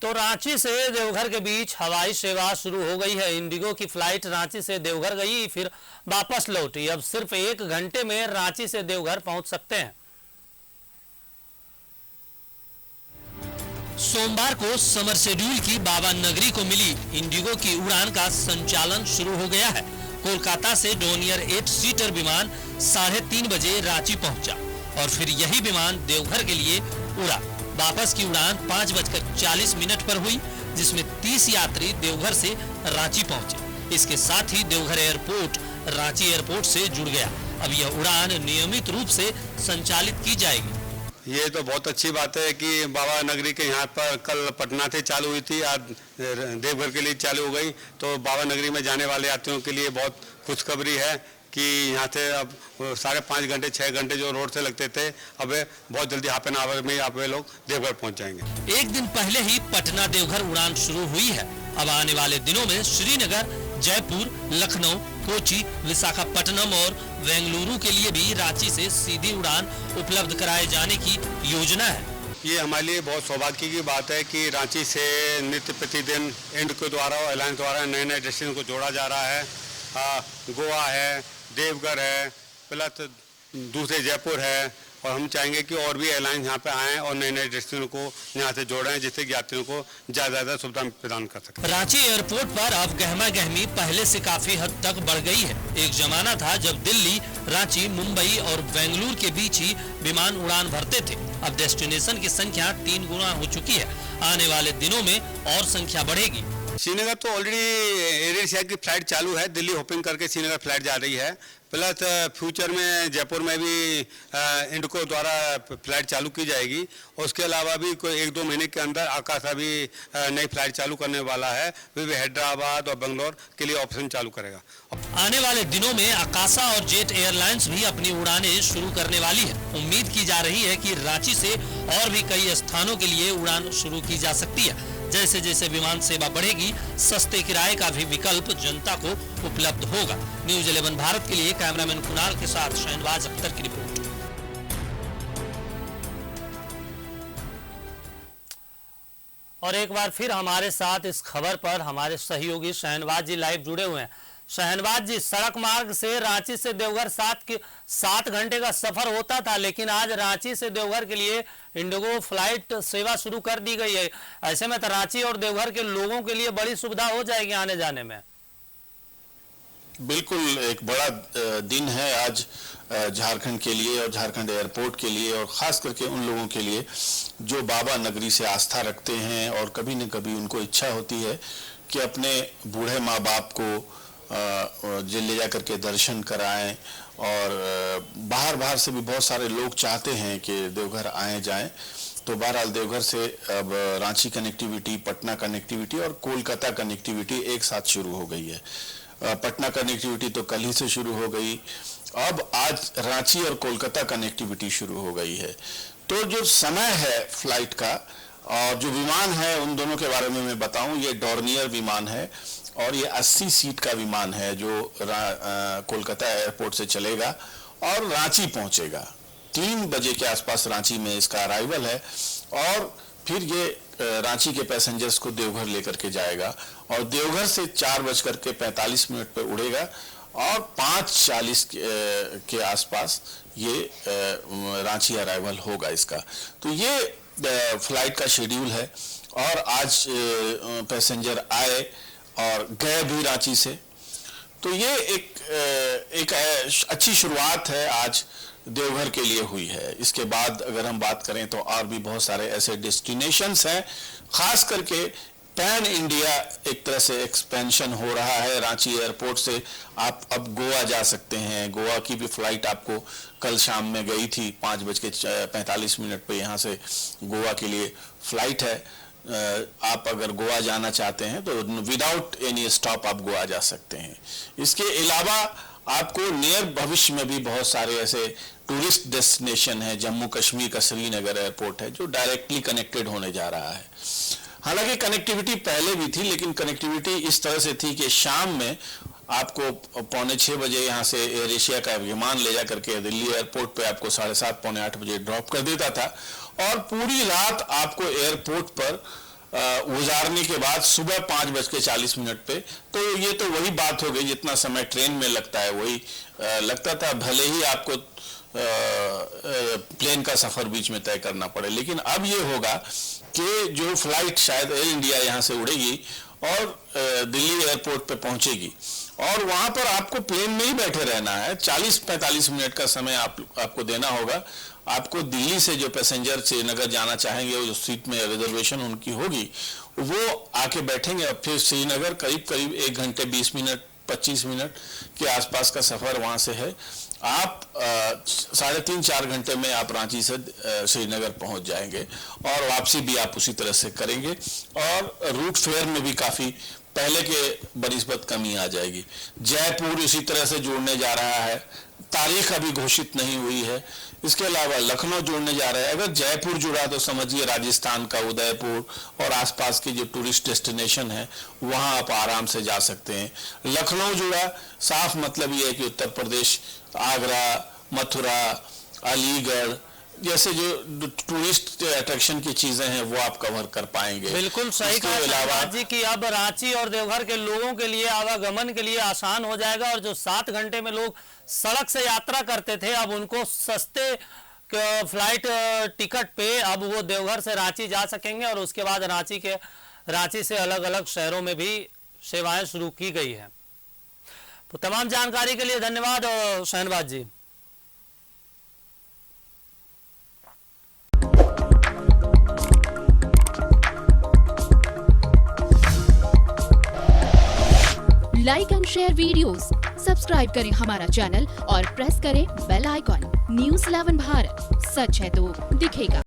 तो रांची से देवघर के बीच हवाई सेवा शुरू हो गई है। इंडिगो की फ्लाइट रांची से देवघर गई, फिर वापस लौटी। अब सिर्फ 1 घंटे में रांची से देवघर पहुंच सकते हैं। सोमवार को समर शेड्यूल की बाबा नगरी को मिली इंडिगो की उड़ान का संचालन शुरू हो गया है। कोलकाता से डोनियर 8 सीटर विमान 3:30 बजे रांची पहुंचा और फिर यही विमान देवघर के लिए उड़ा। वापस की उड़ान 5:40 पर हुई, जिसमें 30 यात्री देवघर से रांची पहुंचे। इसके साथ ही देवघर एयरपोर्ट रांची एयरपोर्ट से जुड़ गया। अब यह उड़ान नियमित रूप से संचालित की जाएगी। ये तो बहुत अच्छी बात है कि बाबा नगरी के यहाँ पर कल पटना से चालू हुई थी, आज देवघर के लिए चालू हो गई। तो बाबा नगरी में जाने वाले यात्रियों के लिए बहुत खुशखबरी है कि यहाँ से अब 5.5 घंटे 6 घंटे जो रोड से लगते थे, अब बहुत जल्दी हाफ एन आवर में आप लोग देवघर पहुँच जाएंगे। एक दिन पहले ही पटना देवघर उड़ान शुरू हुई है। अब आने वाले दिनों में श्रीनगर, जयपुर, लखनऊ, कोची, विशाखापट्टनम और बेंगलुरु के लिए भी रांची से सीधी उड़ान उपलब्ध कराए जाने की योजना है। ये हमारे लिए बहुत सौभाग्य की बात है कि रांची से नित्य प्रतिदिन इंडिगो द्वारा और एयरलाइंस द्वारा नए नए डेस्टिनेशन को जोड़ा जा रहा है। गोवा है, देवघर है, प्लस दूसरे जयपुर है, और हम चाहेंगे कि और भी एयरलाइन यहाँ पे आएँ और नए नए डेस्टिनेशन को यहाँ से जोड़ें, जिससे कि यात्रियों को ज़्यादा सुविधा प्रदान कर सकें। रांची एयरपोर्ट पर अब गहमा गहमी पहले से काफी हद तक बढ़ गई है। एक जमाना था जब दिल्ली, रांची, मुंबई और बेंगलुरु के बीच ही विमान उड़ान भरते थे। अब डेस्टिनेशन की संख्या 3 गुना हो चुकी है। आने वाले दिनों में और संख्या बढ़ेगी। श्रीनगर तो ऑलरेडी एयर एशिया की फ्लाइट चालू है, दिल्ली होपिंग करके श्रीनगर फ्लाइट जा रही है। प्लस फ्यूचर में जयपुर में भी इंडिगो द्वारा फ्लाइट चालू की जाएगी। और उसके अलावा भी कोई 1-2 महीने के अंदर आकाशा भी नई फ्लाइट चालू करने वाला है। वे भी हैदराबाद और बेंगलोर के लिए ऑप्शन चालू करेगा। आने वाले दिनों में आकाशा और जेट एयरलाइंस भी अपनी उड़ानें शुरू करने वाली है। उम्मीद की जा रही है कि रांची से और भी कई स्थानों के लिए उड़ान शुरू की जा सकती है। जैसे जैसे विमान सेवा बढ़ेगी, सस्ते किराए का भी विकल्प जनता को उपलब्ध होगा। न्यूज़ 11 भारत के लिए कैमरामैन कुणाल के साथ शहनवाज अख्तर की रिपोर्ट। और एक बार फिर हमारे साथ इस खबर पर हमारे सहयोगी शहनवाज जी लाइव जुड़े हुए हैं। शहनवाज जी, सड़क मार्ग से रांची से देवघर 7 घंटे का सफर होता था, लेकिन आज रांची से देवघर के लिए इंडिगो फ्लाइट सेवा शुरू कर दी गई है। ऐसे में तो रांची और देवघर के लोगों के लिए बड़ी सुविधा हो जाएगी आने जाने में। बिल्कुल एक बड़ा दिन है आज झारखंड के लिए और झारखंड एयरपोर्ट के लिए, और ख़ास करके उन लोगों के लिए जो बाबा नगरी से आस्था रखते हैं और कभी न कभी उनको इच्छा होती है कि अपने बूढ़े माँ बाप को ले जा करके दर्शन कराएं। और बाहर से भी बहुत सारे लोग चाहते हैं कि देवघर आए जाएं। तो बहरहाल देवघर से अब रांची कनेक्टिविटी, पटना कनेक्टिविटी और कोलकाता कनेक्टिविटी एक साथ शुरू हो गई है। पटना कनेक्टिविटी तो कल ही से शुरू हो गई, अब आज रांची और कोलकाता कनेक्टिविटी शुरू हो गई है। तो जो समय है फ्लाइट का और जो विमान है, उन दोनों के बारे में मैं बताऊं, ये डोर्नियर विमान है और ये 80 सीट का विमान है जो कोलकाता एयरपोर्ट से चलेगा और रांची पहुंचेगा। 3 बजे के आसपास रांची में इसका अराइवल है और फिर ये रांची के पैसेंजर्स को देवघर लेकर के जाएगा और देवघर से 4:45 पर उड़ेगा और 5:40 के आसपास ये रांची अराइवल होगा इसका। तो ये फ्लाइट का शेड्यूल है और आज पैसेंजर आए और गए भी रांची से। तो ये एक अच्छी शुरुआत है आज देवघर के लिए हुई है। इसके बाद अगर हम बात करें तो और भी बहुत सारे ऐसे डेस्टिनेशंस हैं, खास करके पैन इंडिया एक तरह से एक्सपेंशन हो रहा है। रांची एयरपोर्ट से आप अब गोवा जा सकते हैं। गोवा की भी फ्लाइट आपको कल शाम में गई थी 5:45 पे यहाँ से गोवा के लिए फ्लाइट है। आप अगर गोवा जाना चाहते हैं तो विदाउट एनी स्टॉप आप गोवा जा सकते हैं। इसके अलावा आपको नियर भविष्य में भी बहुत सारे ऐसे टूरिस्ट डेस्टिनेशन है। जम्मू कश्मीर का श्रीनगर एयरपोर्ट है जो डायरेक्टली कनेक्टेड होने जा रहा है। हालांकि कनेक्टिविटी पहले भी थी, लेकिन कनेक्टिविटी इस तरह से थी कि शाम में आपको 6:45 बजे यहाँ से एयर एशिया का विमान ले जा करके दिल्ली एयरपोर्ट पे आपको 7:30 पौने 8 बजे ड्रॉप कर देता था और पूरी रात आपको एयरपोर्ट पर गुजारने के बाद सुबह 5:40 पे, तो ये तो वही बात हो गई जितना समय ट्रेन में लगता है वही लगता था, भले ही आपको प्लेन का सफर बीच में तय करना पड़े। लेकिन अब ये होगा कि जो फ्लाइट शायद एयर इंडिया यहाँ से उड़ेगी और दिल्ली एयरपोर्ट पे पहुंचेगी और वहां पर आपको प्लेन में ही बैठे रहना है। 40-45 मिनट का समय आपको देना होगा। आपको दिल्ली से जो पैसेंजर श्रीनगर जाना चाहेंगे, वो जो सीट में रिजर्वेशन उनकी होगी, वो आके बैठेंगे और फिर श्रीनगर करीब 1 घंटे 20 मिनट 25 मिनट के आसपास का सफर वहां से है। आप 3.5-4 घंटे में आप रांची से श्रीनगर पहुंच जाएंगे और वापसी भी आप उसी तरह से करेंगे और रूट फेयर में भी काफी पहले के बनिस्बत कमी आ जाएगी। जयपुर इसी तरह से जोड़ने जा रहा है, तारीख अभी घोषित नहीं हुई है। इसके अलावा लखनऊ जोड़ने जा रहा है। अगर जयपुर जुड़ा तो समझिए राजस्थान का उदयपुर और आसपास के जो टूरिस्ट डेस्टिनेशन है वहां आप आराम से जा सकते हैं। लखनऊ जुड़ा, साफ मतलब ये है कि उत्तर प्रदेश, आगरा, मथुरा, अलीगढ़ जैसे जो टूरिस्ट अट्रैक्शन की चीजें हैं वो आप कवर कर पाएंगे। बिल्कुल सही कहा शहनवाज जी कि अब रांची और देवघर के लोगों के लिए आवागमन के लिए आसान हो जाएगा और जो 7 घंटे में लोग सड़क से यात्रा करते थे, अब उनको सस्ते फ्लाइट टिकट पे अब वो देवघर से रांची जा सकेंगे और उसके बाद रांची से अलग अलग शहरों में भी सेवाएं शुरू की गई है। तो तमाम जानकारी के लिए धन्यवाद Shahnawaz ji. Like and share videos, subscribe करें हमारा चैनल और प्रेस करें बेल आइकॉन। News 11 भारत, सच है तो दिखेगा।